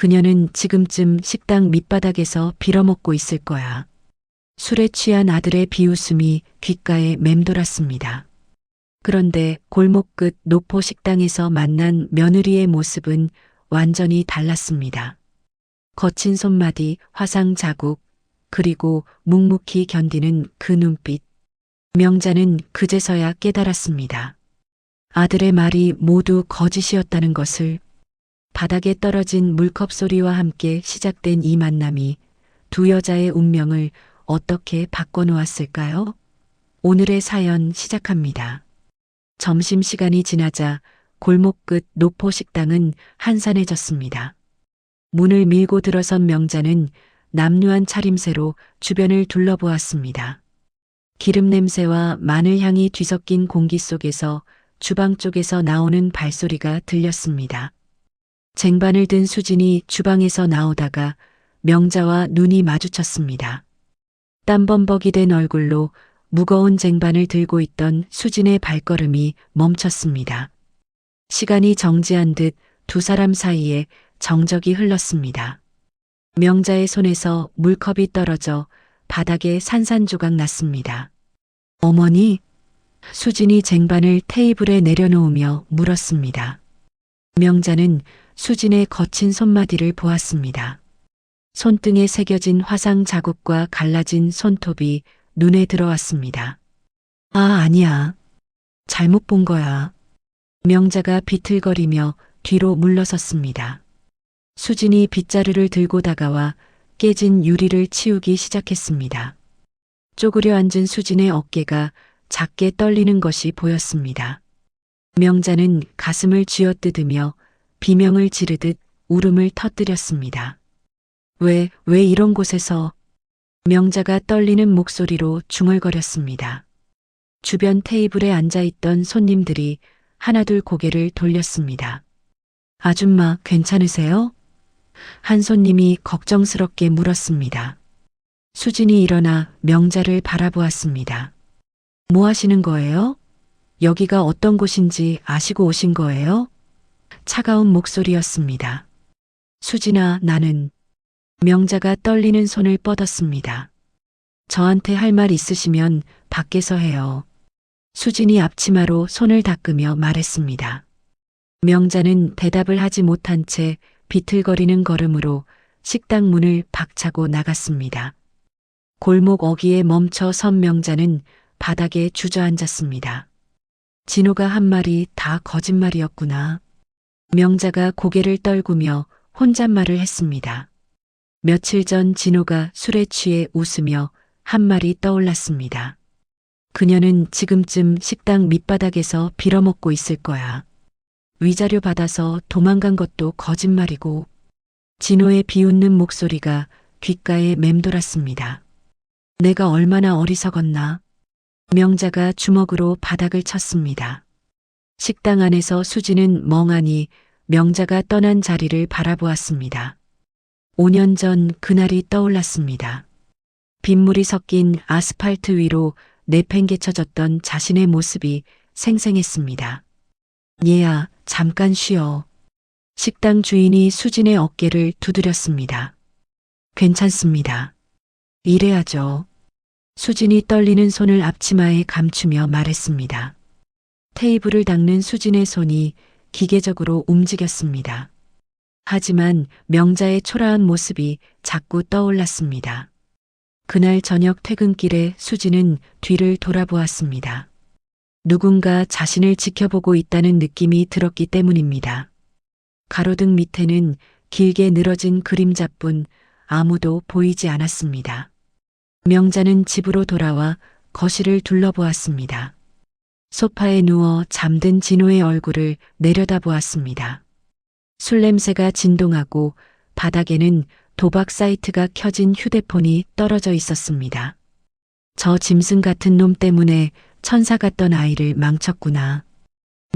그녀는 지금쯤 식당 밑바닥에서 빌어먹고 있을 거야. 술에 취한 아들의 비웃음이 귓가에 맴돌았습니다. 그런데 골목 끝 노포 식당에서 만난 며느리의 모습은 완전히 달랐습니다. 거친 손마디, 화상 자국, 그리고 묵묵히 견디는 그 눈빛. 명자는 그제서야 깨달았습니다. 아들의 말이 모두 거짓이었다는 것을. 바닥에 떨어진 물컵 소리와 함께 시작된 이 만남이 두 여자의 운명을 어떻게 바꿔놓았을까요? 오늘의 사연 시작합니다. 점심시간이 지나자 골목 끝 노포 식당은 한산해졌습니다. 문을 밀고 들어선 명자는 남루한 차림새로 주변을 둘러보았습니다. 기름 냄새와 마늘 향이 뒤섞인 공기 속에서 주방 쪽에서 나오는 발소리가 들렸습니다. 쟁반을 든 수진이 주방에서 나오다가 명자와 눈이 마주쳤습니다. 땀범벅이 된 얼굴로 무거운 쟁반을 들고 있던 수진의 발걸음이 멈췄습니다. 시간이 정지한 듯 두 사람 사이에 정적이 흘렀습니다. 명자의 손에서 물컵이 떨어져 바닥에 산산조각 났습니다. 어머니? 수진이 쟁반을 테이블에 내려놓으며 물었습니다. 명자는 수진의 거친 손마디를 보았습니다. 손등에 새겨진 화상 자국과 갈라진 손톱이 눈에 들어왔습니다. 아, 아니야. 잘못 본 거야. 명자가 비틀거리며 뒤로 물러섰습니다. 수진이 빗자루를 들고 다가와 깨진 유리를 치우기 시작했습니다. 쪼그려 앉은 수진의 어깨가 작게 떨리는 것이 보였습니다. 명자는 가슴을 쥐어뜯으며 비명을 지르듯 울음을 터뜨렸습니다. 왜 이런 곳에서? 명자가 떨리는 목소리로 중얼거렸습니다. 주변 테이블에 앉아있던 손님들이 하나둘 고개를 돌렸습니다. 아줌마 괜찮으세요? 한 손님이 걱정스럽게 물었습니다. 수진이 일어나 명자를 바라보았습니다. 뭐 하시는 거예요? 여기가 어떤 곳인지 아시고 오신 거예요? 차가운 목소리였습니다. 수진아, 나는. 명자가 떨리는 손을 뻗었습니다. 저한테 할 말 있으시면 밖에서 해요. 수진이 앞치마로 손을 닦으며 말했습니다. 명자는 대답을 하지 못한 채 비틀거리는 걸음으로 식당 문을 박차고 나갔습니다. 골목 어귀에 멈춰 선 명자는 바닥에 주저앉았습니다. 진호가 한 말이 다 거짓말이었구나. 명자가 고개를 떨구며 혼잣말을 했습니다. 며칠 전 진호가 술에 취해 웃으며 한 말이 떠올랐습니다. 그녀는 지금쯤 식당 밑바닥에서 빌어먹고 있을 거야. 위자료 받아서 도망간 것도 거짓말이고. 진호의 비웃는 목소리가 귓가에 맴돌았습니다. 내가 얼마나 어리석었나. 명자가 주먹으로 바닥을 쳤습니다. 식당 안에서 수진은 멍하니 명자가 떠난 자리를 바라보았습니다. 5년 전 그날이 떠올랐습니다. 빗물이 섞인 아스팔트 위로 내팽개쳐졌던 자신의 모습이 생생했습니다. 얘야, 잠깐 쉬어. 식당 주인이 수진의 어깨를 두드렸습니다. 괜찮습니다. 일해야죠. 수진이 떨리는 손을 앞치마에 감추며 말했습니다. 테이블을 닦는 수진의 손이 기계적으로 움직였습니다. 하지만 명자의 초라한 모습이 자꾸 떠올랐습니다. 그날 저녁 퇴근길에 수진은 뒤를 돌아보았습니다. 누군가 자신을 지켜보고 있다는 느낌이 들었기 때문입니다. 가로등 밑에는 길게 늘어진 그림자뿐 아무도 보이지 않았습니다. 명자는 집으로 돌아와 거실을 둘러보았습니다. 소파에 누워 잠든 진호의 얼굴을 내려다보았습니다. 술 냄새가 진동하고 바닥에는 도박 사이트가 켜진 휴대폰이 떨어져 있었습니다. 저 짐승 같은 놈 때문에 천사 같던 아이를 망쳤구나.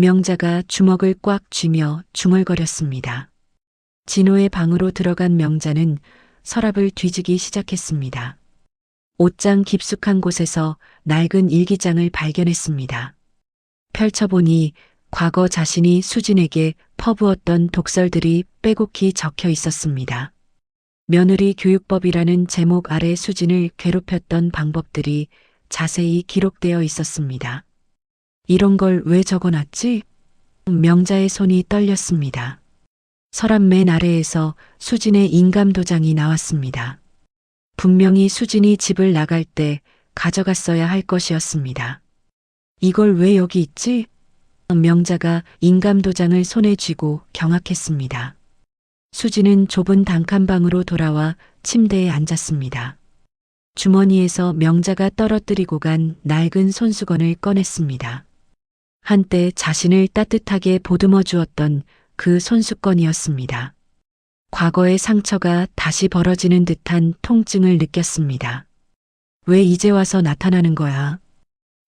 명자가 주먹을 꽉 쥐며 중얼거렸습니다. 진호의 방으로 들어간 명자는 서랍을 뒤지기 시작했습니다. 옷장 깊숙한 곳에서 낡은 일기장을 발견했습니다. 펼쳐보니 과거 자신이 수진에게 퍼부었던 독설들이 빼곡히 적혀 있었습니다. 며느리 교육법이라는 제목 아래 수진을 괴롭혔던 방법들이 자세히 기록되어 있었습니다. 이런 걸 왜 적어놨지? 명자의 손이 떨렸습니다. 서랍 맨 아래에서 수진의 인감도장이 나왔습니다. 분명히 수진이 집을 나갈 때 가져갔어야 할 것이었습니다. 이걸 왜 여기 있지? 명자가 인감도장을 손에 쥐고 경악했습니다. 수진은 좁은 단칸방으로 돌아와 침대에 앉았습니다. 주머니에서 명자가 떨어뜨리고 간 낡은 손수건을 꺼냈습니다. 한때 자신을 따뜻하게 보듬어 주었던 그 손수건이었습니다. 과거의 상처가 다시 벌어지는 듯한 통증을 느꼈습니다. 왜 이제 와서 나타나는 거야?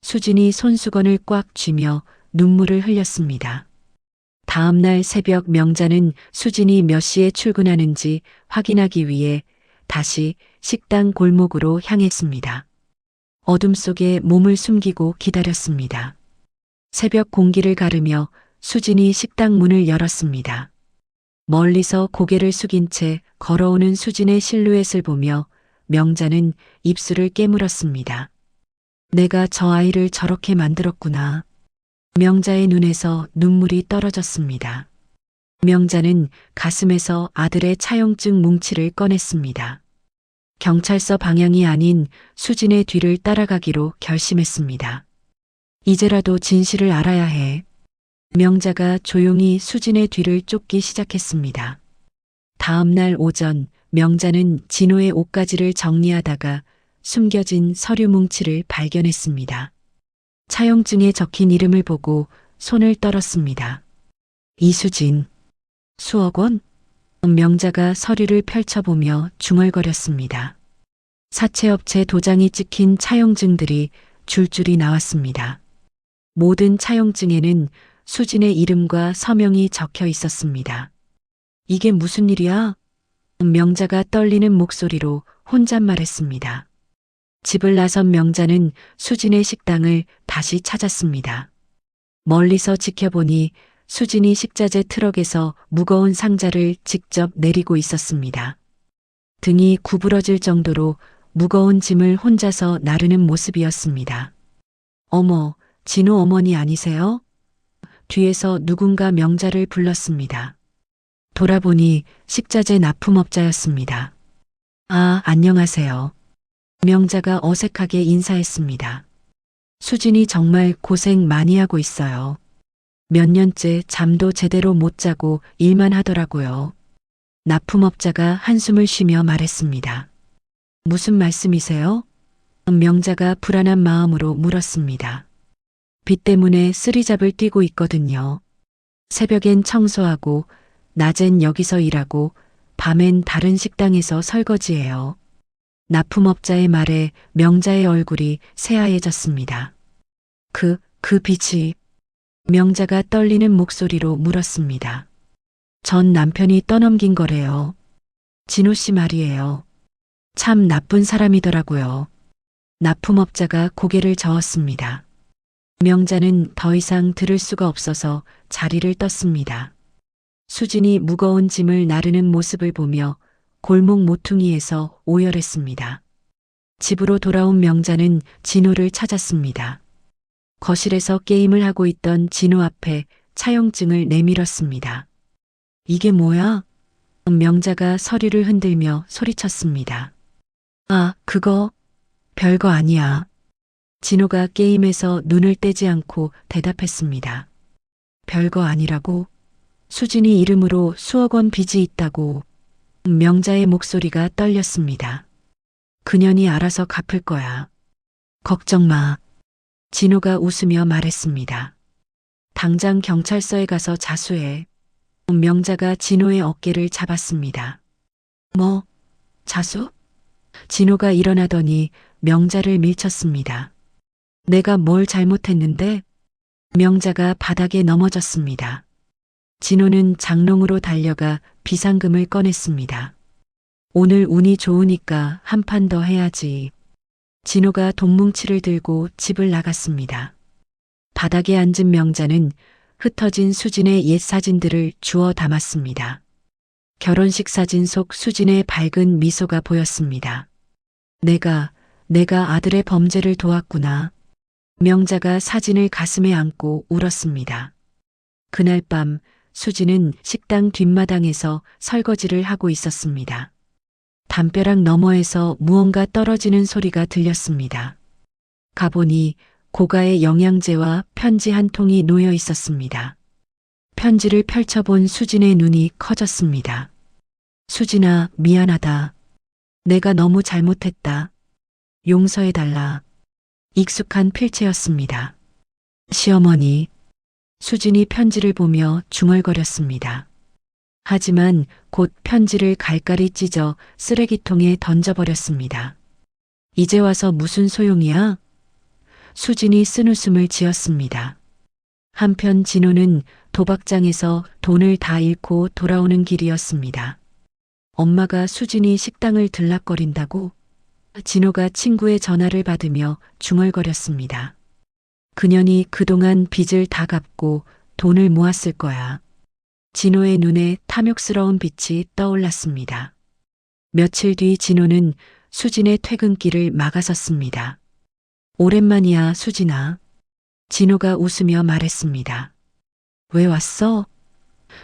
수진이 손수건을 꽉 쥐며 눈물을 흘렸습니다. 다음 날 새벽 명자는 수진이 몇 시에 출근하는지 확인하기 위해 다시 식당 골목으로 향했습니다. 어둠 속에 몸을 숨기고 기다렸습니다. 새벽 공기를 가르며 수진이 식당 문을 열었습니다. 멀리서 고개를 숙인 채 걸어오는 수진의 실루엣을 보며 명자는 입술을 깨물었습니다. 내가 저 아이를 저렇게 만들었구나. 명자의 눈에서 눈물이 떨어졌습니다. 명자는 가슴에서 아들의 차용증 뭉치를 꺼냈습니다. 경찰서 방향이 아닌 수진의 뒤를 따라가기로 결심했습니다. 이제라도 진실을 알아야 해. 명자가 조용히 수진의 뒤를 쫓기 시작했습니다. 다음 날 오전 명자는 진호의 옷가지를 정리하다가 숨겨진 서류 뭉치를 발견했습니다. 차용증에 적힌 이름을 보고 손을 떨었습니다. 이수진. 수억 원? 명자가 서류를 펼쳐보며 중얼거렸습니다. 사채업체 도장이 찍힌 차용증들이 줄줄이 나왔습니다. 모든 차용증에는 수진의 이름과 서명이 적혀 있었습니다. 이게 무슨 일이야? 명자가 떨리는 목소리로 혼잣말했습니다. 집을 나선 명자는 수진의 식당을 다시 찾았습니다. 멀리서 지켜보니 수진이 식자재 트럭에서 무거운 상자를 직접 내리고 있었습니다. 등이 구부러질 정도로 무거운 짐을 혼자서 나르는 모습이었습니다. 어머, 진호 어머니 아니세요? 뒤에서 누군가 명자를 불렀습니다. 돌아보니 식자재 납품업자였습니다. 아, 안녕하세요. 명자가 어색하게 인사했습니다. 수진이 정말 고생 많이 하고 있어요. 몇 년째 잠도 제대로 못 자고 일만 하더라고요. 납품업자가 한숨을 쉬며 말했습니다. 무슨 말씀이세요? 명자가 불안한 마음으로 물었습니다. 빚 때문에 쓰리잡을 뛰고 있거든요. 새벽엔 청소하고 낮엔 여기서 일하고 밤엔 다른 식당에서 설거지해요. 납품업자의 말에 명자의 얼굴이 새하얘졌습니다. 그 빚이? 명자가 떨리는 목소리로 물었습니다. 전 남편이 떠넘긴 거래요. 진호 씨 말이에요. 참 나쁜 사람이더라고요. 납품업자가 고개를 저었습니다. 명자는 더 이상 들을 수가 없어서 자리를 떴습니다. 수진이 무거운 짐을 나르는 모습을 보며 골목 모퉁이에서 오열했습니다. 집으로 돌아온 명자는 진호를 찾았습니다. 거실에서 게임을 하고 있던 진호 앞에 차용증을 내밀었습니다. 이게 뭐야? 명자가 서류를 흔들며 소리쳤습니다. 아, 그거 별거 아니야. 진호가 게임에서 눈을 떼지 않고 대답했습니다. 별거 아니라고? 수진이 이름으로 수억 원 빚이 있다고. 명자의 목소리가 떨렸습니다. 그년이 알아서 갚을 거야. 걱정 마. 진호가 웃으며 말했습니다. 당장 경찰서에 가서 자수해. 명자가 진호의 어깨를 잡았습니다. 뭐? 자수? 진호가 일어나더니 명자를 밀쳤습니다. 내가 뭘 잘못했는데? 명자가 바닥에 넘어졌습니다. 진호는 장롱으로 달려가 비상금을 꺼냈습니다. 오늘 운이 좋으니까 한 판 더 해야지. 진호가 돈뭉치를 들고 집을 나갔습니다. 바닥에 앉은 명자는 흩어진 수진의 옛 사진들을 주워 담았습니다. 결혼식 사진 속 수진의 밝은 미소가 보였습니다. 내가 아들의 범죄를 도왔구나. 명자가 사진을 가슴에 안고 울었습니다. 그날 밤 수진은 식당 뒷마당에서 설거지를 하고 있었습니다. 담벼락 너머에서 무언가 떨어지는 소리가 들렸습니다. 가보니 고가의 영양제와 편지 한 통이 놓여 있었습니다. 편지를 펼쳐본 수진의 눈이 커졌습니다. 수진아, 미안하다. 내가 너무 잘못했다. 용서해달라. 익숙한 필체였습니다. 시어머니. 수진이 편지를 보며 중얼거렸습니다. 하지만 곧 편지를 갈갈이 찢어 쓰레기통에 던져버렸습니다. 이제 와서 무슨 소용이야? 수진이 쓴웃음을 지었습니다. 한편 진호는 도박장에서 돈을 다 잃고 돌아오는 길이었습니다. 엄마가 수진이 식당을 들락거린다고? 진호가 친구의 전화를 받으며 중얼거렸습니다. 그년이 그동안 빚을 다 갚고 돈을 모았을 거야. 진호의 눈에 탐욕스러운 빛이 떠올랐습니다. 며칠 뒤 진호는 수진의 퇴근길을 막아섰습니다. 오랜만이야, 수진아. 진호가 웃으며 말했습니다. 왜 왔어?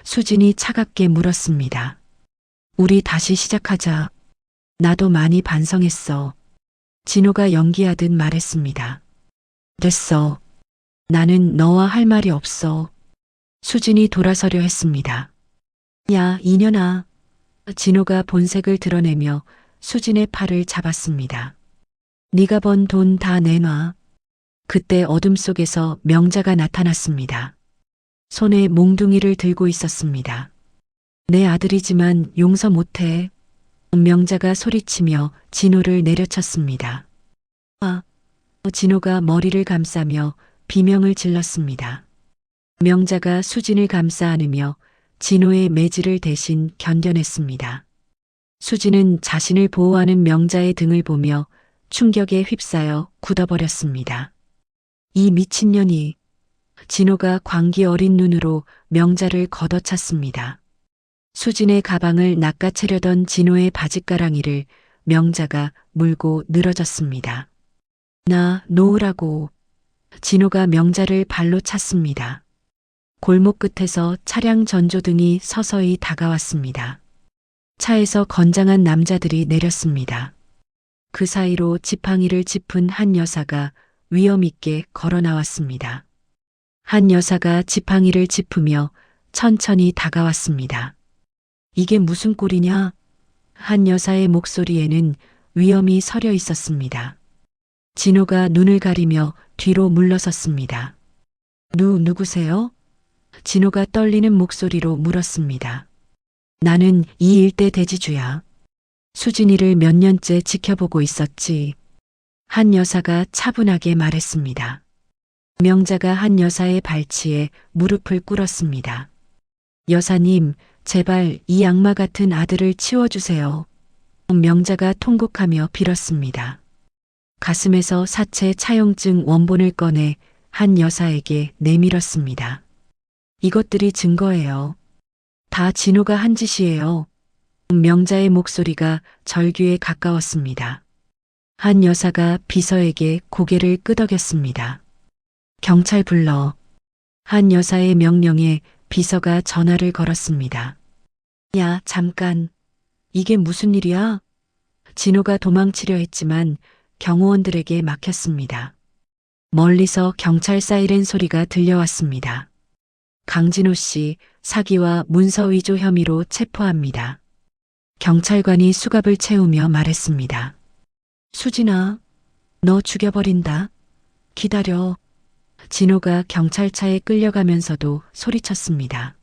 수진이 차갑게 물었습니다. 우리 다시 시작하자. 나도 많이 반성했어. 진호가 연기하듯 말했습니다. 됐어. 나는 너와 할 말이 없어. 수진이 돌아서려 했습니다. 야, 이년아. 진호가 본색을 드러내며 수진의 팔을 잡았습니다. 네가 번 돈 다 내놔. 그때 어둠 속에서 명자가 나타났습니다. 손에 몽둥이를 들고 있었습니다. 내 아들이지만 용서 못해. 명자가 소리치며 진호를 내려쳤습니다. 아, 진호가 머리를 감싸며 비명을 질렀습니다. 명자가 수진을 감싸 안으며 진호의 매질을 대신 견뎌냈습니다. 수진은 자신을 보호하는 명자의 등을 보며 충격에 휩싸여 굳어버렸습니다. 이 미친년이. 진호가 광기 어린 눈으로 명자를 걷어찼습니다. 수진의 가방을 낚아채려던 진호의 바짓가랑이를 명자가 물고 늘어졌습니다. 나 놓으라고. 진호가 명자를 발로 찼습니다. 골목 끝에서 차량 전조등이 서서히 다가왔습니다. 차에서 건장한 남자들이 내렸습니다. 그 사이로 지팡이를 짚은 한 여사가 위험 있게 걸어 나왔습니다. 한 여사가 지팡이를 짚으며 천천히 다가왔습니다. 이게 무슨 꼴이냐? 한 여사의 목소리에는 위험이 서려 있었습니다. 진호가 눈을 가리며 뒤로 물러섰습니다. 누구세요? 진호가 떨리는 목소리로 물었습니다. 나는 이 일대 대지주야. 수진이를 몇 년째 지켜보고 있었지. 한 여사가 차분하게 말했습니다. 명자가 한 여사의 발치에 무릎을 꿇었습니다. 여사님, 제발 이 악마 같은 아들을 치워주세요. 명자가 통곡하며 빌었습니다. 가슴에서 사체 차용증 원본을 꺼내 한 여사에게 내밀었습니다. 이것들이 증거예요. 다 진호가 한 짓이에요. 명자의 목소리가 절규에 가까웠습니다. 한 여사가 비서에게 고개를 끄덕였습니다. 경찰 불러. 한 여사의 명령에 비서가 전화를 걸었습니다. 야, 잠깐. 이게 무슨 일이야? 진호가 도망치려 했지만 경호원들에게 막혔습니다. 멀리서 경찰 사이렌 소리가 들려왔습니다. 강진호 씨, 사기와 문서 위조 혐의로 체포합니다. 경찰관이 수갑을 채우며 말했습니다. 수진아, 너 죽여버린다. 기다려. 진호가 경찰차에 끌려가면서도 소리쳤습니다.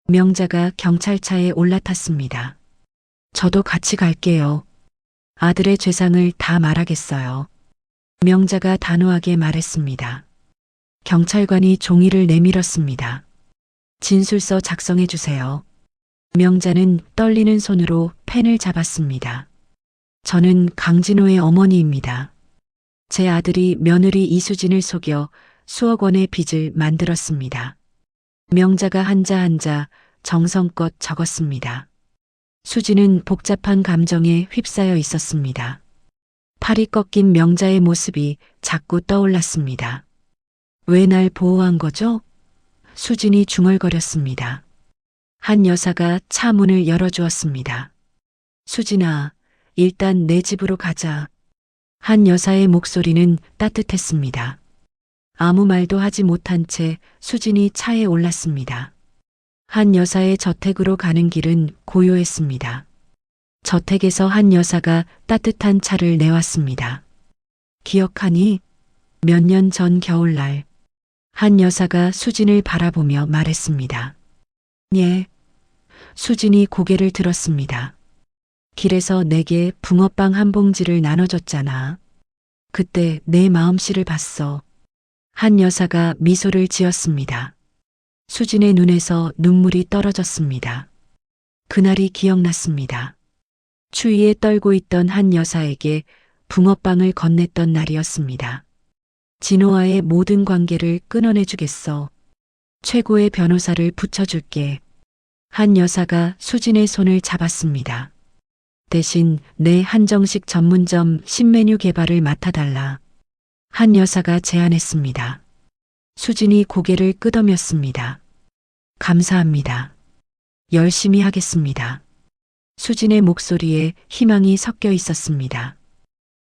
명자가 경찰차에 올라탔습니다. 저도 같이 갈게요. 아들의 죄상을 다 말하겠어요. 명자가 단호하게 말했습니다. 경찰관이 종이를 내밀었습니다. 진술서 작성해 주세요. 명자는 떨리는 손으로 펜을 잡았습니다. 저는 강진호의 어머니입니다. 제 아들이 며느리 이수진을 속여 수억 원의 빚을 만들었습니다. 명자가 한자 한자 정성껏 적었습니다. 수지는 복잡한 감정에 휩싸여 있었습니다. 팔이 꺾인 명자의 모습이 자꾸 떠올랐습니다. 왜 날 보호한 거죠? 수진이 중얼거렸습니다. 한 여사가 차 문을 열어주었습니다. 수진아, 일단 내 집으로 가자. 한 여사의 목소리는 따뜻했습니다. 아무 말도 하지 못한 채 수진이 차에 올랐습니다. 한 여사의 저택으로 가는 길은 고요했습니다. 저택에서 한 여사가 따뜻한 차를 내왔습니다. 기억하니? 몇 년 전 겨울날. 한 여사가 수진을 바라보며 말했습니다. 예. 수진이 고개를 들었습니다. 길에서 내게 붕어빵 한 봉지를 나눠줬잖아. 그때 내 마음씨를 봤어. 한 여사가 미소를 지었습니다. 수진의 눈에서 눈물이 떨어졌습니다. 그날이 기억났습니다. 추위에 떨고 있던 한 여사에게 붕어빵을 건넸던 날이었습니다. 진호와의 모든 관계를 끊어내주겠어. 최고의 변호사를 붙여줄게. 한 여사가 수진의 손을 잡았습니다. 대신 내 한정식 전문점 신메뉴 개발을 맡아달라. 한 여사가 제안했습니다. 수진이 고개를 끄덕였습니다. 감사합니다. 열심히 하겠습니다. 수진의 목소리에 희망이 섞여 있었습니다.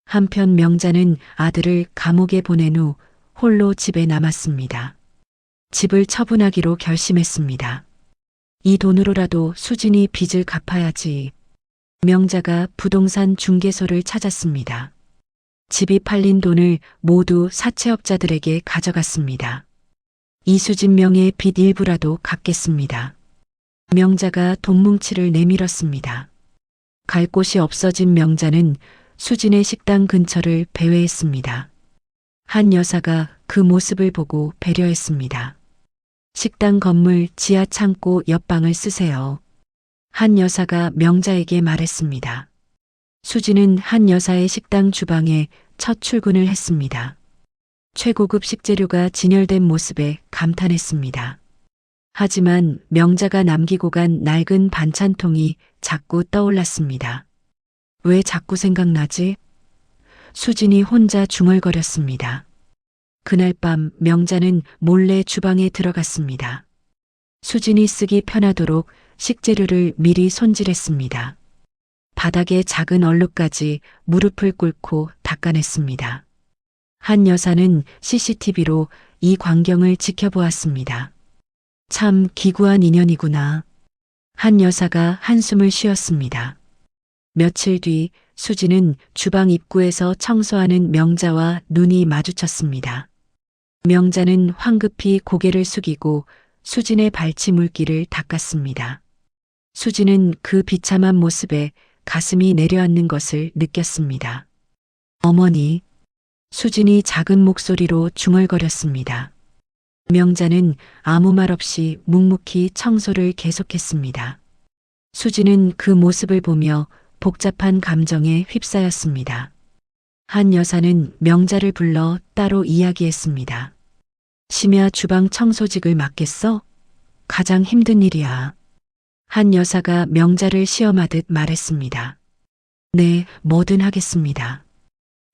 한편 명자는 아들을 감옥에 보낸 후 홀로 집에 남았습니다. 집을 처분하기로 결심했습니다. 이 돈으로라도 수진이 빚을 갚아야지. 명자가 부동산 중개소를 찾았습니다. 집이 팔린 돈을 모두 사채업자들에게 가져갔습니다. 이수진 명의 빚 일부라도 갚겠습니다. 명자가 돈뭉치를 내밀었습니다. 갈 곳이 없어진 명자는 수진의 식당 근처를 배회했습니다. 한 여사가 그 모습을 보고 배려했습니다. 식당 건물 지하 창고 옆방을 쓰세요. 한 여사가 명자에게 말했습니다. 수진은 한 여사의 식당 주방에 첫 출근을 했습니다. 최고급 식재료가 진열된 모습에 감탄했습니다. 하지만 명자가 남기고 간 낡은 반찬통이 자꾸 떠올랐습니다. 왜 자꾸 생각나지? 수진이 혼자 중얼거렸습니다. 그날 밤 명자는 몰래 주방에 들어갔습니다. 수진이 쓰기 편하도록 식재료를 미리 손질했습니다. 바닥에 작은 얼룩까지 무릎을 꿇고 닦아냈습니다. 한 여사는 CCTV로 이 광경을 지켜보았습니다. 참 기구한 인연이구나. 한 여사가 한숨을 쉬었습니다. 며칠 뒤 수진은 주방 입구에서 청소하는 명자와 눈이 마주쳤습니다. 명자는 황급히 고개를 숙이고 수진의 발치 물기를 닦았습니다. 수진은 그 비참한 모습에 가슴이 내려앉는 것을 느꼈습니다. 어머니, 수진이 작은 목소리로 중얼거렸습니다. 명자는 아무 말 없이 묵묵히 청소를 계속했습니다. 수진은 그 모습을 보며 복잡한 감정에 휩싸였습니다. 한 여사는 명자를 불러 따로 이야기했습니다. 심야 주방 청소직을 맡겠어? 가장 힘든 일이야. 한 여사가 명자를 시험하듯 말했습니다. 네, 뭐든 하겠습니다.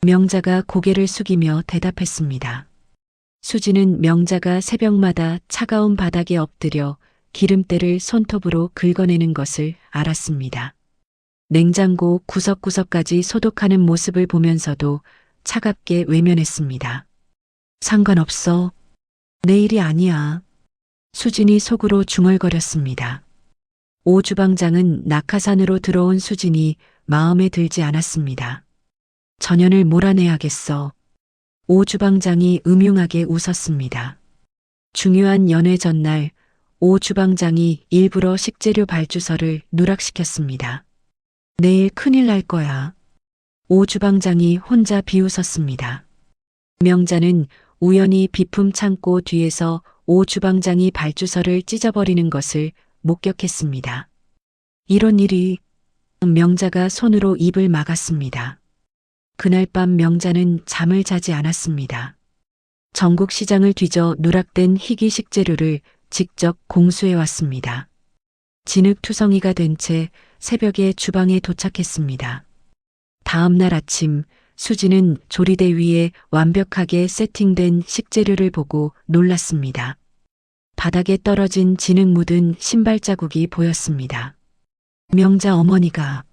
명자가 고개를 숙이며 대답했습니다. 수지는 명자가 새벽마다 차가운 바닥에 엎드려 기름때를 손톱으로 긁어내는 것을 알았습니다. 냉장고 구석구석까지 소독하는 모습을 보면서도 차갑게 외면했습니다. 상관없어. 내 일이 아니야. 수진이 속으로 중얼거렸습니다. 오 주방장은 낙하산으로 들어온 수진이 마음에 들지 않았습니다. 전연을 몰아내야겠어. 오 주방장이 음흉하게 웃었습니다. 중요한 연회 전날 오 주방장이 일부러 식재료 발주서를 누락시켰습니다. 내일 큰일 날 거야. 오 주방장이 혼자 비웃었습니다. 명자는 우연히 비품 창고 뒤에서 오 주방장이 발주서를 찢어버리는 것을 목격했습니다. 이런 일이. 명자가 손으로 입을 막았습니다. 그날 밤 명자는 잠을 자지 않았습니다. 전국 시장을 뒤져 누락된 희귀 식재료를 직접 공수해 왔습니다. 진흙투성이가 된 채 새벽에 주방에 도착했습니다. 다음 날 아침 수지는 조리대 위에 완벽하게 세팅된 식재료를 보고 놀랐습니다. 바닥에 떨어진 진흙 묻은 신발 자국이 보였습니다. 명자 어머니가.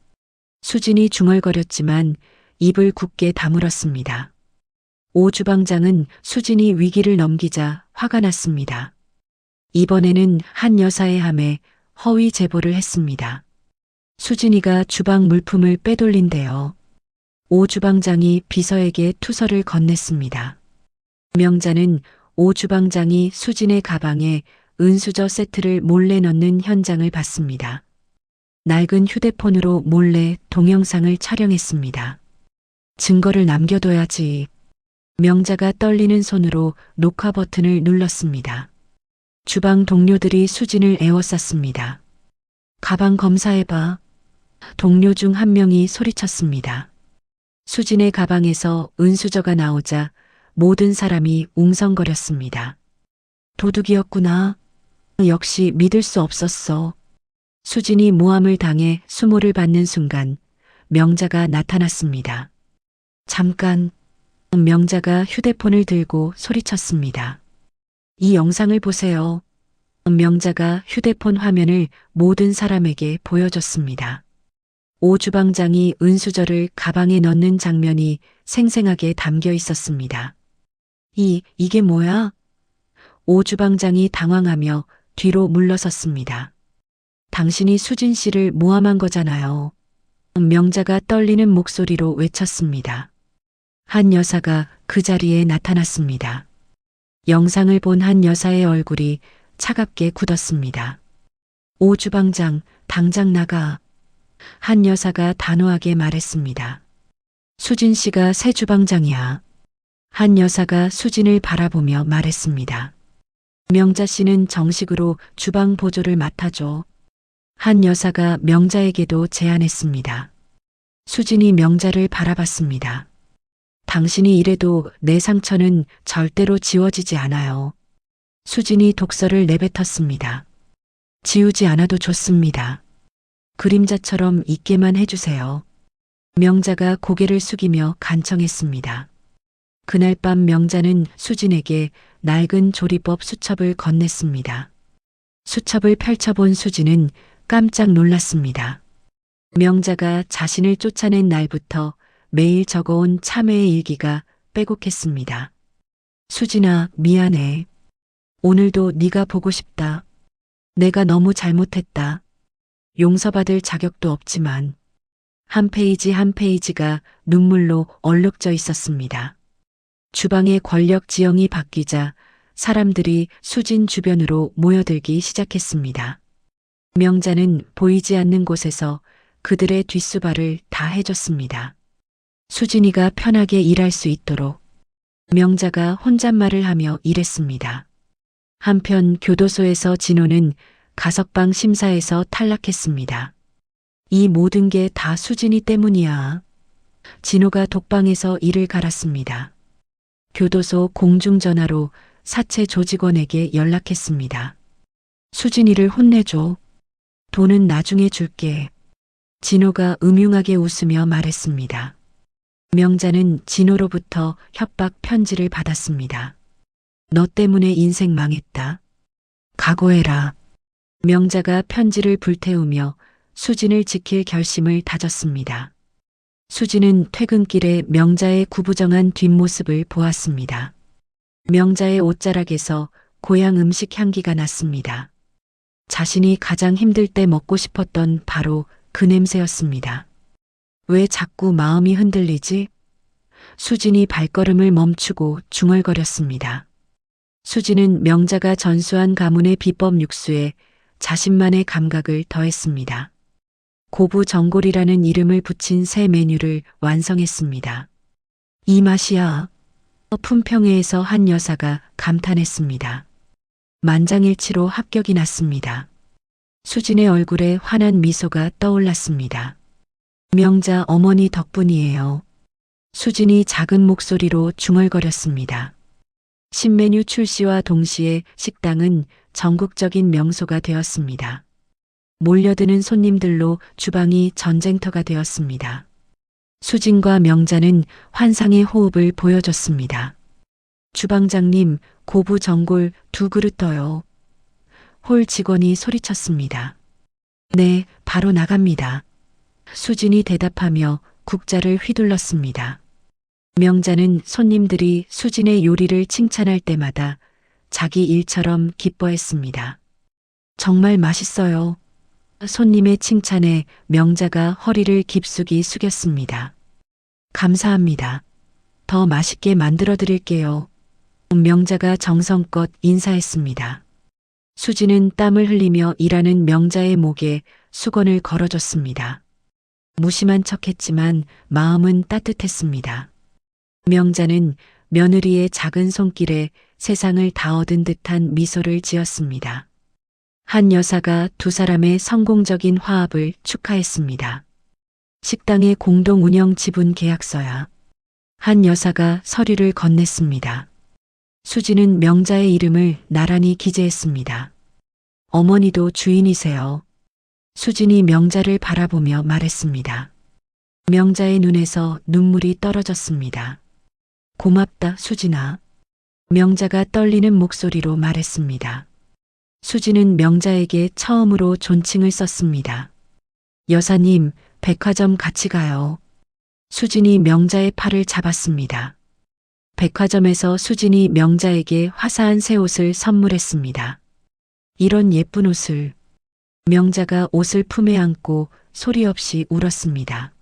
수진이 중얼거렸지만 입을 굳게 다물었습니다. 오 주방장은 수진이 위기를 넘기자 화가 났습니다. 이번에는 한 여사의 함에 허위 제보를 했습니다. 수진이가 주방 물품을 빼돌린대요. 오 주방장이 비서에게 투서를 건넸습니다. 명자는 오 주방장이 수진의 가방에 은수저 세트를 몰래 넣는 현장을 봤습니다. 낡은 휴대폰으로 몰래 동영상을 촬영했습니다. 증거를 남겨둬야지. 명자가 떨리는 손으로 녹화 버튼을 눌렀습니다. 주방 동료들이 수진을 에워쌌습니다. 가방 검사해봐. 동료 중 한 명이 소리쳤습니다. 수진의 가방에서 은수저가 나오자 모든 사람이 웅성거렸습니다. 도둑이었구나. 역시 믿을 수 없었어. 수진이 모함을 당해 수모를 받는 순간 명자가 나타났습니다. 잠깐. 명자가 휴대폰을 들고 소리쳤습니다. 이 영상을 보세요. 명자가 휴대폰 화면을 모든 사람에게 보여줬습니다. 오 주방장이 은수저를 가방에 넣는 장면이 생생하게 담겨 있었습니다. 이게 뭐야? 오 주방장이 당황하며 뒤로 물러섰습니다. 당신이 수진 씨를 모함한 거잖아요. 명자가 떨리는 목소리로 외쳤습니다. 한 여사가 그 자리에 나타났습니다. 영상을 본 한 여사의 얼굴이 차갑게 굳었습니다. 오 주방장, 당장 나가. 한 여사가 단호하게 말했습니다. 수진 씨가 새 주방장이야. 한 여사가 수진을 바라보며 말했습니다. 명자 씨는 정식으로 주방 보조를 맡아줘. 한 여사가 명자에게도 제안했습니다. 수진이 명자를 바라봤습니다. 당신이 이래도 내 상처는 절대로 지워지지 않아요. 수진이 독서를 내뱉었습니다. 지우지 않아도 좋습니다. 그림자처럼 있게만 해주세요. 명자가 고개를 숙이며 간청했습니다. 그날 밤 명자는 수진에게 낡은 조리법 수첩을 건넸습니다. 수첩을 펼쳐본 수진은 깜짝 놀랐습니다. 명자가 자신을 쫓아낸 날부터 매일 적어온 참회의 일기가 빼곡했습니다. 수진아, 미안해. 오늘도 네가 보고 싶다. 내가 너무 잘못했다. 용서받을 자격도 없지만 한 페이지 한 페이지가 눈물로 얼룩져 있었습니다. 주방의 권력 지형이 바뀌자 사람들이 수진 주변으로 모여들기 시작했습니다. 명자는 보이지 않는 곳에서 그들의 뒷수발을 다 해줬습니다. 수진이가 편하게 일할 수 있도록 명자가 혼잣말을 하며 일했습니다. 한편 교도소에서 진호는 가석방 심사에서 탈락했습니다. 이 모든 게 다 수진이 때문이야. 진호가 독방에서 이를 갈았습니다. 교도소 공중전화로 사체 조직원에게 연락했습니다. 수진이를 혼내줘. 돈은 나중에 줄게. 진호가 음흉하게 웃으며 말했습니다. 명자는 진호로부터 협박 편지를 받았습니다. 너 때문에 인생 망했다. 각오해라. 명자가 편지를 불태우며 수진을 지킬 결심을 다졌습니다. 수진은 퇴근길에 명자의 구부정한 뒷모습을 보았습니다. 명자의 옷자락에서 고향 음식 향기가 났습니다. 자신이 가장 힘들 때 먹고 싶었던 바로 그 냄새였습니다. 왜 자꾸 마음이 흔들리지? 수진이 발걸음을 멈추고 중얼거렸습니다. 수진은 명자가 전수한 가문의 비법 육수에 자신만의 감각을 더했습니다. 고부전골이라는 이름을 붙인 새 메뉴를 완성했습니다. 이 맛이야. 품평회에서 한 여사가 감탄했습니다. 만장일치로 합격이 났습니다. 수진의 얼굴에 환한 미소가 떠올랐습니다. 명자 어머니 덕분이에요. 수진이 작은 목소리로 중얼거렸습니다. 신메뉴 출시와 동시에 식당은 전국적인 명소가 되었습니다. 몰려드는 손님들로 주방이 전쟁터가 되었습니다. 수진과 명자는 환상의 호흡을 보여줬습니다. 주방장님, 고부 전골 2그릇 더요. 홀 직원이 소리쳤습니다. 네, 바로 나갑니다. 수진이 대답하며 국자를 휘둘렀습니다. 명자는 손님들이 수진의 요리를 칭찬할 때마다 자기 일처럼 기뻐했습니다. 정말 맛있어요. 손님의 칭찬에 명자가 허리를 깊숙이 숙였습니다. 감사합니다. 더 맛있게 만들어 드릴게요. 명자가 정성껏 인사했습니다. 수진은 땀을 흘리며 일하는 명자의 목에 수건을 걸어줬습니다. 무심한 척했지만 마음은 따뜻했습니다. 명자는 며느리의 작은 손길에 세상을 다 얻은 듯한 미소를 지었습니다. 한 여사가 두 사람의 성공적인 화합을 축하했습니다. 식당의 공동 운영 지분 계약서야. 한 여사가 서류를 건넸습니다. 수진은 명자의 이름을 나란히 기재했습니다. 어머니도 주인이세요. 수진이 명자를 바라보며 말했습니다. 명자의 눈에서 눈물이 떨어졌습니다. 고맙다, 수진아. 명자가 떨리는 목소리로 말했습니다. 수진은 명자에게 처음으로 존칭을 썼습니다. 여사님, 백화점 같이 가요. 수진이 명자의 팔을 잡았습니다. 백화점에서 수진이 명자에게 화사한 새 옷을 선물했습니다. 이런 예쁜 옷을. 명자가 옷을 품에 안고 소리 없이 울었습니다.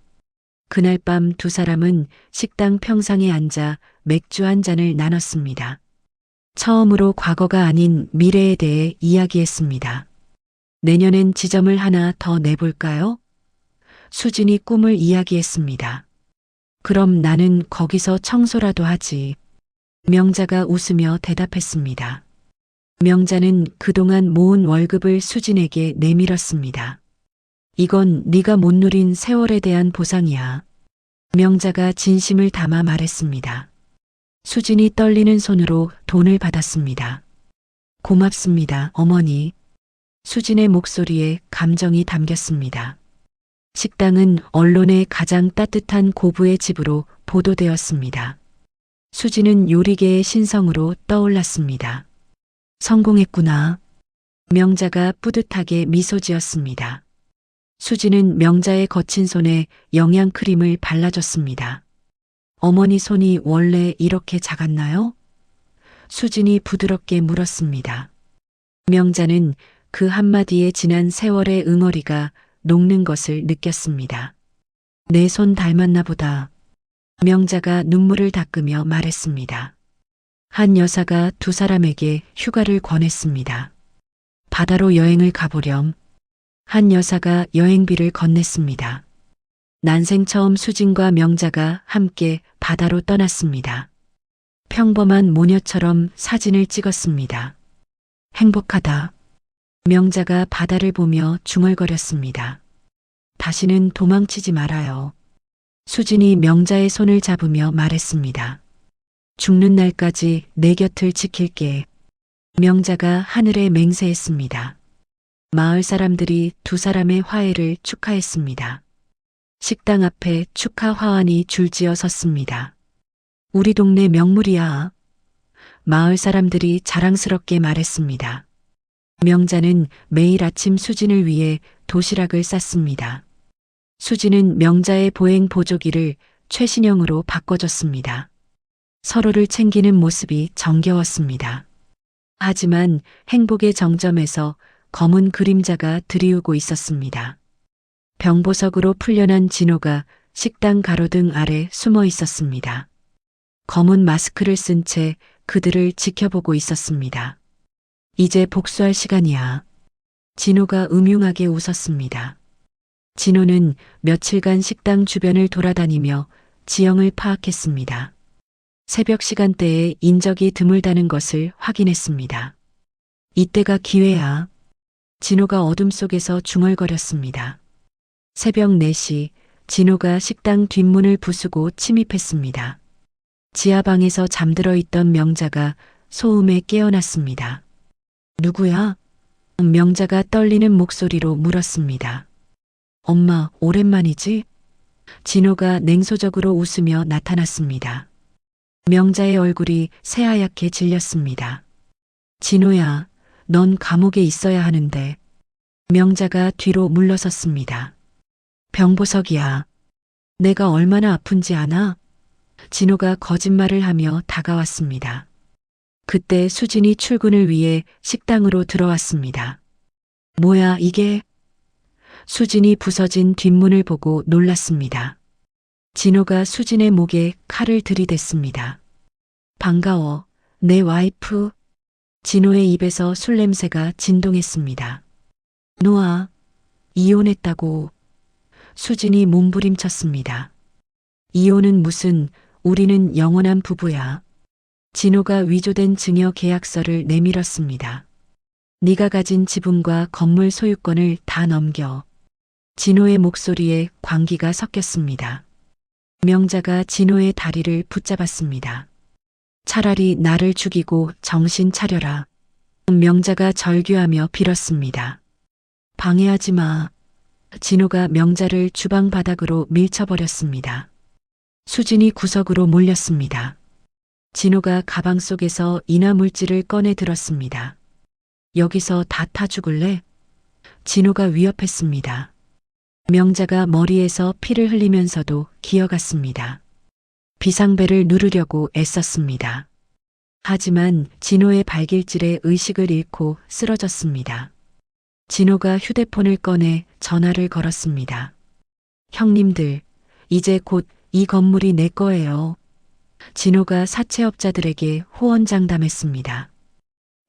그날 밤 두 사람은 식당 평상에 앉아 맥주 한 잔을 나눴습니다. 처음으로 과거가 아닌 미래에 대해 이야기했습니다. 내년엔 지점을 하나 더 내볼까요? 수진이 꿈을 이야기했습니다. 그럼 나는 거기서 청소라도 하지. 명자가 웃으며 대답했습니다. 명자는 그동안 모은 월급을 수진에게 내밀었습니다. 이건 네가 못 누린 세월에 대한 보상이야. 명자가 진심을 담아 말했습니다. 수진이 떨리는 손으로 돈을 받았습니다. 고맙습니다, 어머니. 수진의 목소리에 감정이 담겼습니다. 식당은 언론의 가장 따뜻한 고부의 집으로 보도되었습니다. 수진은 요리계의 신성으로 떠올랐습니다. 성공했구나. 명자가 뿌듯하게 미소 지었습니다. 수진은 명자의 거친 손에 영양크림을 발라줬습니다. 어머니 손이 원래 이렇게 작았나요? 수진이 부드럽게 물었습니다. 명자는 그 한마디에 지난 세월의 응어리가 녹는 것을 느꼈습니다. 내 손 닮았나 보다. 명자가 눈물을 닦으며 말했습니다. 한 여사가 두 사람에게 휴가를 권했습니다. 바다로 여행을 가보렴. 한 여사가 여행비를 건넸습니다. 난생 처음 수진과 명자가 함께 바다로 떠났습니다. 평범한 모녀처럼 사진을 찍었습니다. 행복하다. 명자가 바다를 보며 중얼거렸습니다. 다시는 도망치지 말아요. 수진이 명자의 손을 잡으며 말했습니다. 죽는 날까지 내 곁을 지킬게. 명자가 하늘에 맹세했습니다. 마을 사람들이 두 사람의 화해를 축하했습니다. 식당 앞에 축하 화환이 줄지어 섰습니다. 우리 동네 명물이야. 마을 사람들이 자랑스럽게 말했습니다. 명자는 매일 아침 수진을 위해 도시락을 쌌습니다. 수진은 명자의 보행 보조기를 최신형으로 바꿔줬습니다. 서로를 챙기는 모습이 정겨웠습니다. 하지만 행복의 정점에서 검은 그림자가 드리우고 있었습니다. 병보석으로 풀려난 진호가 식당 가로등 아래 숨어 있었습니다. 검은 마스크를 쓴 채 그들을 지켜보고 있었습니다. 이제 복수할 시간이야. 진호가 음흉하게 웃었습니다. 진호는 며칠간 식당 주변을 돌아다니며 지형을 파악했습니다. 새벽 시간대에 인적이 드물다는 것을 확인했습니다. 이때가 기회야. 진호가 어둠 속에서 중얼거렸습니다. 새벽 4시 진호가 식당 뒷문을 부수고 침입했습니다. 지하방에서 잠들어 있던 명자가 소음에 깨어났습니다. 누구야? 명자가 떨리는 목소리로 물었습니다. 엄마, 오랜만이지? 진호가 냉소적으로 웃으며 나타났습니다. 명자의 얼굴이 새하얗게 질렸습니다. 진호야, 넌 감옥에 있어야 하는데. 명자가 뒤로 물러섰습니다. 병보석이야. 내가 얼마나 아픈지 아나? 진호가 거짓말을 하며 다가왔습니다. 그때 수진이 출근을 위해 식당으로 들어왔습니다. 뭐야, 이게? 수진이 부서진 뒷문을 보고 놀랐습니다. 진호가 수진의 목에 칼을 들이댔습니다. 반가워, 내 와이프. 진호의 입에서 술 냄새가 진동했습니다. 노아, 이혼했다고. 수진이 몸부림쳤습니다. 이혼은 무슨, 우리는 영원한 부부야. 진호가 위조된 증여 계약서를 내밀었습니다. 네가 가진 지분과 건물 소유권을 다 넘겨. 진호의 목소리에 광기가 섞였습니다. 명자가 진호의 다리를 붙잡았습니다. 차라리 나를 죽이고 정신 차려라. 명자가 절규하며 빌었습니다. 방해하지 마. 진호가 명자를 주방 바닥으로 밀쳐버렸습니다. 수진이 구석으로 몰렸습니다. 진호가 가방 속에서 인화물질을 꺼내 들었습니다. 여기서 다 타 죽을래? 진호가 위협했습니다. 명자가 머리에서 피를 흘리면서도 기어갔습니다. 비상벨을 누르려고 애썼습니다. 하지만 진호의 발길질에 의식을 잃고 쓰러졌습니다. 진호가 휴대폰을 꺼내 전화를 걸었습니다. 형님들, 이제 곧 이 건물이 내 거예요. 진호가 사채업자들에게 호언장담했습니다.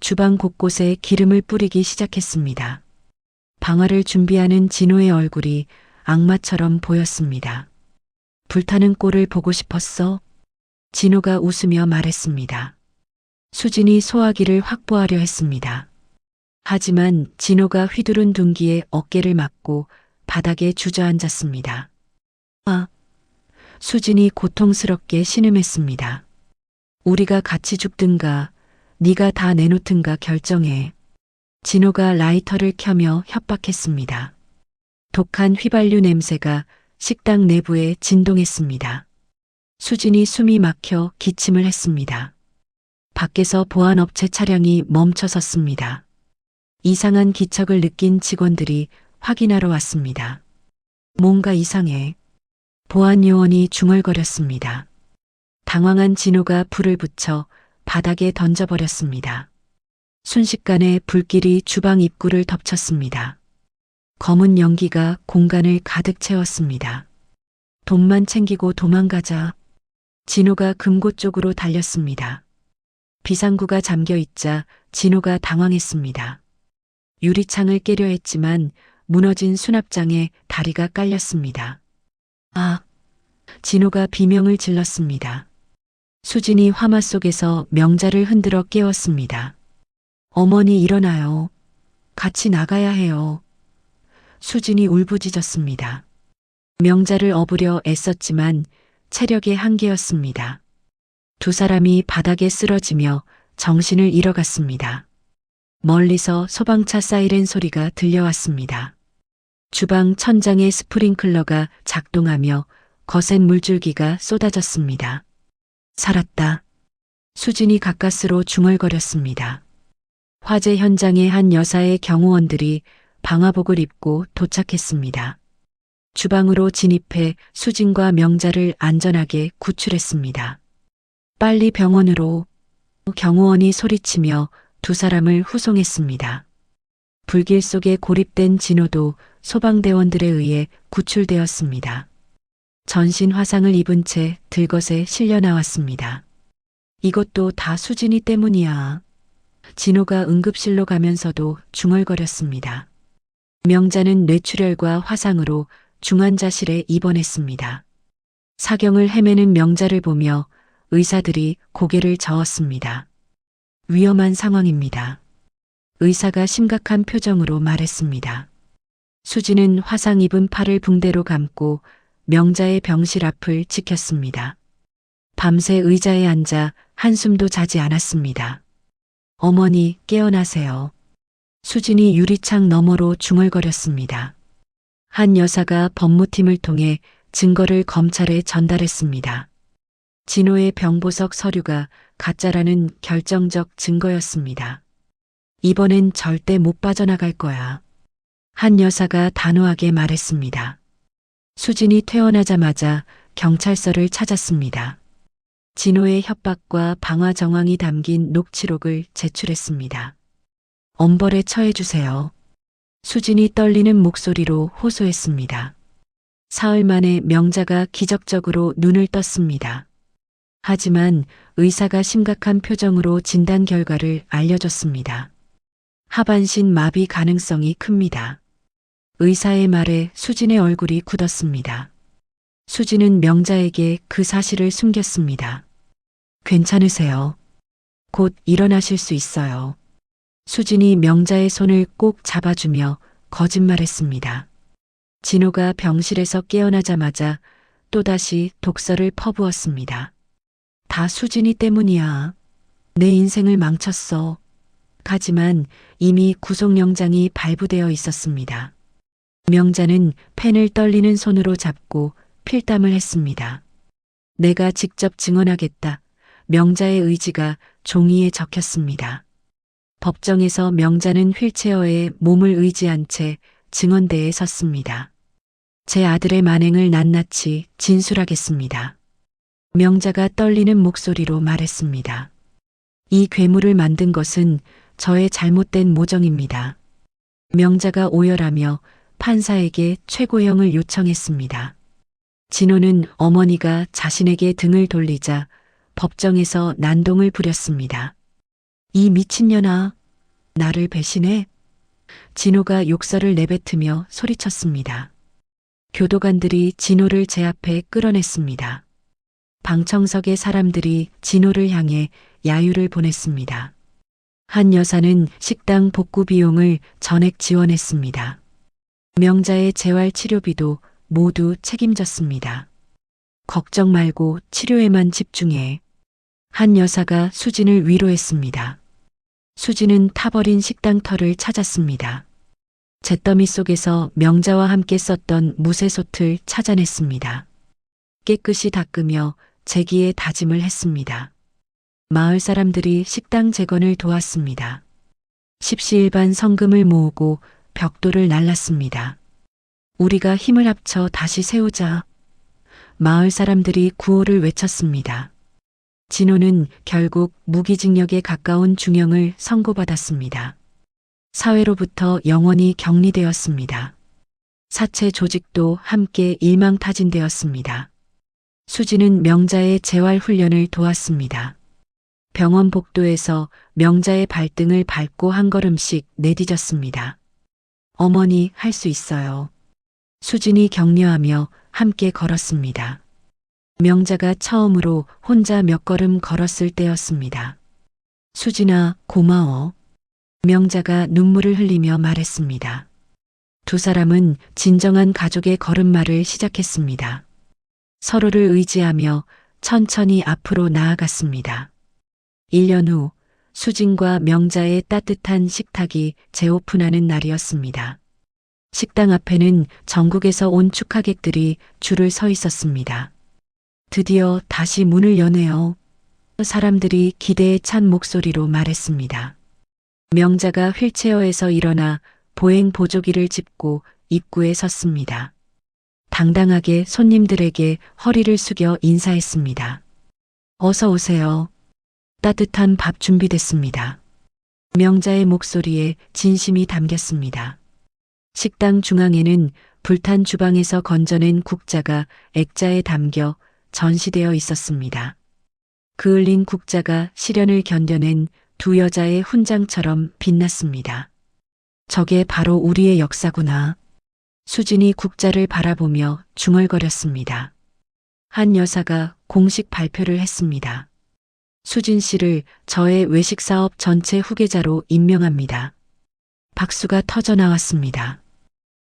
주방 곳곳에 기름을 뿌리기 시작했습니다. 방화를 준비하는 진호의 얼굴이 악마처럼 보였습니다. 불타는 꼴을 보고 싶었어? 진호가 웃으며 말했습니다. 수진이 소화기를 확보하려 했습니다. 하지만 진호가 휘두른 둔기에 어깨를 맞고 바닥에 주저앉았습니다. 아! 수진이 고통스럽게 신음했습니다. 우리가 같이 죽든가 네가 다 내놓든가 결정해. 진호가 라이터를 켜며 협박했습니다. 독한 휘발유 냄새가 식당 내부에 진동했습니다. 수진이 숨이 막혀 기침을 했습니다. 밖에서 보안업체 차량이 멈춰섰습니다. 이상한 기척을 느낀 직원들이 확인하러 왔습니다. 뭔가 이상해. 보안 요원이 중얼거렸습니다. 당황한 진호가 불을 붙여 바닥에 던져버렸습니다. 순식간에 불길이 주방 입구를 덮쳤습니다. 검은 연기가 공간을 가득 채웠습니다. 돈만 챙기고 도망가자. 진호가 금고 쪽으로 달렸습니다. 비상구가 잠겨 있자 진호가 당황했습니다. 유리창을 깨려 했지만 무너진 수납장에 다리가 깔렸습니다. 아! 진호가 비명을 질렀습니다. 수진이 화마 속에서 명자를 흔들어 깨웠습니다. 어머니 일어나요. 같이 나가야 해요. 수진이 울부짖었습니다. 명자를 업으려 애썼지만 체력의 한계였습니다. 두 사람이 바닥에 쓰러지며 정신을 잃어갔습니다. 멀리서 소방차 사이렌 소리가 들려왔습니다. 주방 천장에 스프링클러가 작동하며 거센 물줄기가 쏟아졌습니다. 살았다. 수진이 가까스로 중얼거렸습니다. 화재 현장의 한 여사의 경호원들이 방화복을 입고 도착했습니다. 주방으로 진입해 수진과 명자를 안전하게 구출했습니다. 빨리 병원으로. 경호원이 소리치며 두 사람을 후송했습니다. 불길 속에 고립된 진호도 소방대원들에 의해 구출되었습니다. 전신 화상을 입은 채 들것에 실려 나왔습니다. 이것도 다 수진이 때문이야. 진호가 응급실로 가면서도 중얼거렸습니다. 명자는 뇌출혈과 화상으로 중환자실에 입원했습니다. 사경을 헤매는 명자를 보며 의사들이 고개를 저었습니다. 위험한 상황입니다. 의사가 심각한 표정으로 말했습니다. 수진은 화상 입은 팔을 붕대로 감고 명자의 병실 앞을 지켰습니다. 밤새 의자에 앉아 한숨도 자지 않았습니다. 어머니, 깨어나세요. 수진이 유리창 너머로 중얼거렸습니다. 한 여사가 법무팀을 통해 증거를 검찰에 전달했습니다. 진호의 병보석 서류가 가짜라는 결정적 증거였습니다. 이번엔 절대 못 빠져나갈 거야. 한 여사가 단호하게 말했습니다. 수진이 퇴원하자마자 경찰서를 찾았습니다. 진호의 협박과 방화 정황이 담긴 녹취록을 제출했습니다. 엄벌에 처해주세요. 수진이 떨리는 목소리로 호소했습니다. 사흘 만에 명자가 기적적으로 눈을 떴습니다. 하지만 의사가 심각한 표정으로 진단 결과를 알려줬습니다. 하반신 마비 가능성이 큽니다. 의사의 말에 수진의 얼굴이 굳었습니다. 수진은 명자에게 그 사실을 숨겼습니다. 괜찮으세요? 곧 일어나실 수 있어요. 수진이 명자의 손을 꼭 잡아주며 거짓말했습니다. 진호가 병실에서 깨어나자마자 또다시 독서를 퍼부었습니다. 다 수진이 때문이야. 내 인생을 망쳤어. 하지만 이미 구속영장이 발부되어 있었습니다. 명자는 펜을 떨리는 손으로 잡고 필담을 했습니다. 내가 직접 증언하겠다. 명자의 의지가 종이에 적혔습니다. 법정에서 명자는 휠체어에 몸을 의지한 채 증언대에 섰습니다. 제 아들의 만행을 낱낱이 진술하겠습니다. 명자가 떨리는 목소리로 말했습니다. 이 괴물을 만든 것은 저의 잘못된 모정입니다. 명자가 오열하며 판사에게 최고형을 요청했습니다. 진호는 어머니가 자신에게 등을 돌리자 법정에서 난동을 부렸습니다. 이 미친년아, 나를 배신해? 진호가 욕설을 내뱉으며 소리쳤습니다. 교도관들이 진호를 제 앞에 끌어냈습니다. 방청석의 사람들이 진호를 향해 야유를 보냈습니다. 한 여사는 식당 복구 비용을 전액 지원했습니다. 명자의 재활 치료비도 모두 책임졌습니다. 걱정 말고 치료에만 집중해. 한 여사가 수진을 위로했습니다. 수진은 타버린 식당 털을 찾았습니다. 잿더미 속에서 명자와 함께 썼던 무쇠솥을 찾아냈습니다. 깨끗이 닦으며 재기에 다짐을 했습니다. 마을 사람들이 식당 재건을 도왔습니다. 십시일반 성금을 모으고 벽돌을 날랐습니다. 우리가 힘을 합쳐 다시 세우자. 마을 사람들이 구호를 외쳤습니다. 진호는 결국 무기징역에 가까운 중형을 선고받았습니다. 사회로부터 영원히 격리되었습니다. 사체 조직도 함께 일망타진되었습니다. 수진은 명자의 재활 훈련을 도왔습니다. 병원 복도에서 명자의 발등을 밟고 한 걸음씩 내디뎠습니다. 어머니, 할 수 있어요. 수진이 격려하며 함께 걸었습니다. 명자가 처음으로 혼자 몇 걸음 걸었을 때였습니다. 수진아, 고마워. 명자가 눈물을 흘리며 말했습니다. 두 사람은 진정한 가족의 걸음마를 시작했습니다. 서로를 의지하며 천천히 앞으로 나아갔습니다. 1년 후 수진과 명자의 따뜻한 식탁이 재오픈하는 날이었습니다. 식당 앞에는 전국에서 온 축하객들이 줄을 서 있었습니다. 드디어 다시 문을 여네요. 사람들이 기대에 찬 목소리로 말했습니다. 명자가 휠체어에서 일어나 보행 보조기를 짚고 입구에 섰습니다. 당당하게 손님들에게 허리를 숙여 인사했습니다. 어서 오세요. 따뜻한 밥 준비됐습니다. 명자의 목소리에 진심이 담겼습니다. 식당 중앙에는 불탄 주방에서 건져낸 국자가 액자에 담겨 전시되어 있었습니다. 그을린 국자가 시련을 견뎌낸 두 여자의 훈장처럼 빛났습니다. 저게 바로 우리의 역사구나. 수진이 국자를 바라보며 중얼거렸습니다. 한 여사가 공식 발표를 했습니다. 수진 씨를 저의 외식 사업 전체 후계자로 임명합니다. 박수가 터져 나왔습니다.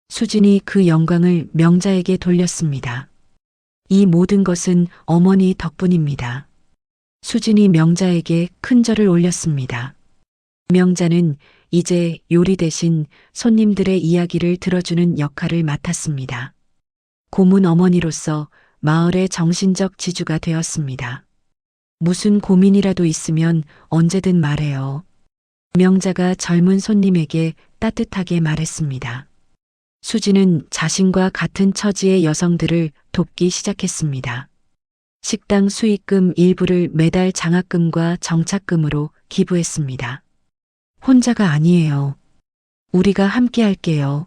수진이 그 영광을 명자에게 돌렸습니다. 이 모든 것은 어머니 덕분입니다. 수진이 명자에게 큰 절을 올렸습니다. 명자는 이제 요리 대신 손님들의 이야기를 들어주는 역할을 맡았습니다. 고문 어머니로서 마을의 정신적 지주가 되었습니다. 무슨 고민이라도 있으면 언제든 말해요. 명자가 젊은 손님에게 따뜻하게 말했습니다. 수지는 자신과 같은 처지의 여성들을 돕기 시작했습니다. 식당 수익금 일부를 매달 장학금과 정착금으로 기부했습니다. 혼자가 아니에요. 우리가 함께 할게요.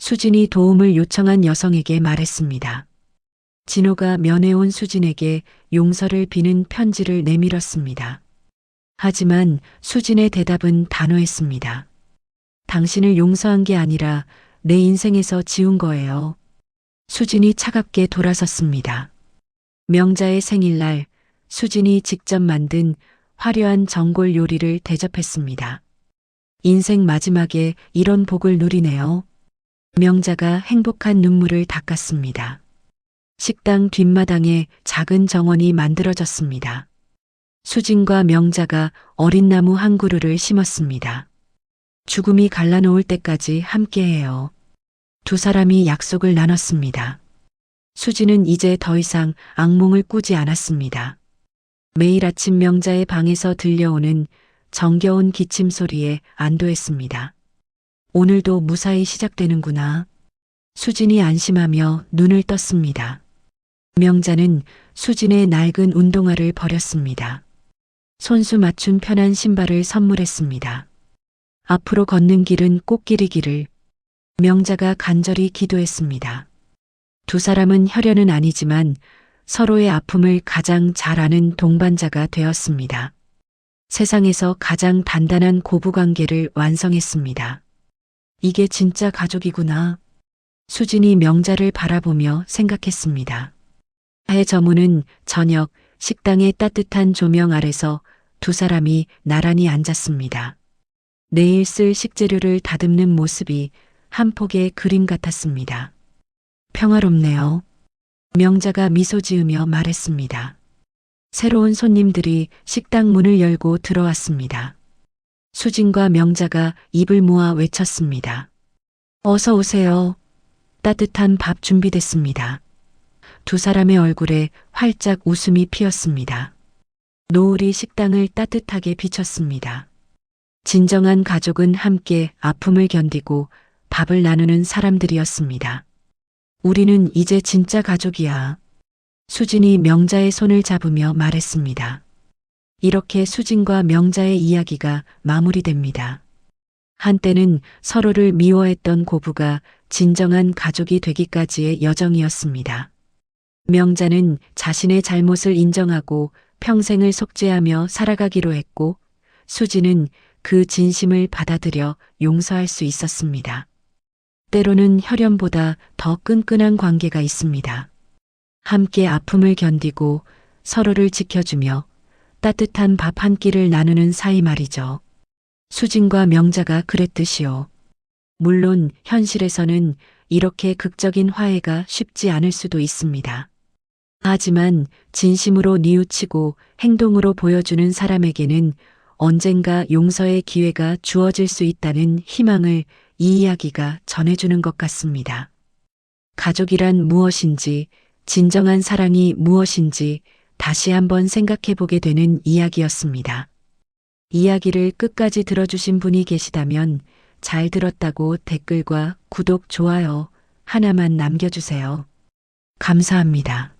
수진이 도움을 요청한 여성에게 말했습니다. 진호가 면회온 수진에게 용서를 비는 편지를 내밀었습니다. 하지만 수진의 대답은 단호했습니다. 당신을 용서한 게 아니라 내 인생에서 지운 거예요. 수진이 차갑게 돌아섰습니다. 명자의 생일날 수진이 직접 만든 화려한 전골 요리를 대접했습니다. 인생 마지막에 이런 복을 누리네요. 명자가 행복한 눈물을 닦았습니다. 식당 뒷마당에 작은 정원이 만들어졌습니다. 수진과 명자가 어린 나무 한 그루를 심었습니다. 죽음이 갈라놓을 때까지 함께해요. 두 사람이 약속을 나눴습니다. 수진은 이제 더 이상 악몽을 꾸지 않았습니다. 매일 아침 명자의 방에서 들려오는 정겨운 기침 소리에 안도했습니다. 오늘도 무사히 시작되는구나. 수진이 안심하며 눈을 떴습니다. 명자는 수진의 낡은 운동화를 버렸습니다. 손수 맞춘 편한 신발을 선물했습니다. 앞으로 걷는 길은 꽃길이기를. 명자가 간절히 기도했습니다. 두 사람은 혈연은 아니지만 서로의 아픔을 가장 잘 아는 동반자가 되었습니다. 세상에서 가장 단단한 고부관계를 완성했습니다. 이게 진짜 가족이구나. 수진이 명자를 바라보며 생각했습니다. 해 저무는 저녁 식당의 따뜻한 조명 아래서 두 사람이 나란히 앉았습니다. 내일 쓸 식재료를 다듬는 모습이 한 폭의 그림 같았습니다. 평화롭네요. 명자가 미소 지으며 말했습니다. 새로운 손님들이 식당 문을 열고 들어왔습니다. 수진과 명자가 입을 모아 외쳤습니다. 어서 오세요. 따뜻한 밥 준비됐습니다. 두 사람의 얼굴에 활짝 웃음이 피었습니다. 노을이 식당을 따뜻하게 비췄습니다. 진정한 가족은 함께 아픔을 견디고 밥을 나누는 사람들이었습니다. 우리는 이제 진짜 가족이야. 수진이 명자의 손을 잡으며 말했습니다. 이렇게 수진과 명자의 이야기가 마무리됩니다. 한때는 서로를 미워했던 고부가 진정한 가족이 되기까지의 여정이었습니다. 명자는 자신의 잘못을 인정하고 평생을 속죄하며 살아가기로 했고, 수진은 그 진심을 받아들여 용서할 수 있었습니다. 때로는 혈연보다 더 끈끈한 관계가 있습니다. 함께 아픔을 견디고 서로를 지켜주며 따뜻한 밥 한 끼를 나누는 사이 말이죠. 수진과 명자가 그랬듯이요. 물론 현실에서는 이렇게 극적인 화해가 쉽지 않을 수도 있습니다. 하지만 진심으로 뉘우치고 행동으로 보여주는 사람에게는 언젠가 용서의 기회가 주어질 수 있다는 희망을 이 이야기가 전해주는 것 같습니다. 가족이란 무엇인지, 진정한 사랑이 무엇인지 다시 한번 생각해 보게 되는 이야기였습니다. 이야기를 끝까지 들어주신 분이 계시다면 잘 들었다고 댓글과 구독, 좋아요 하나만 남겨주세요. 감사합니다.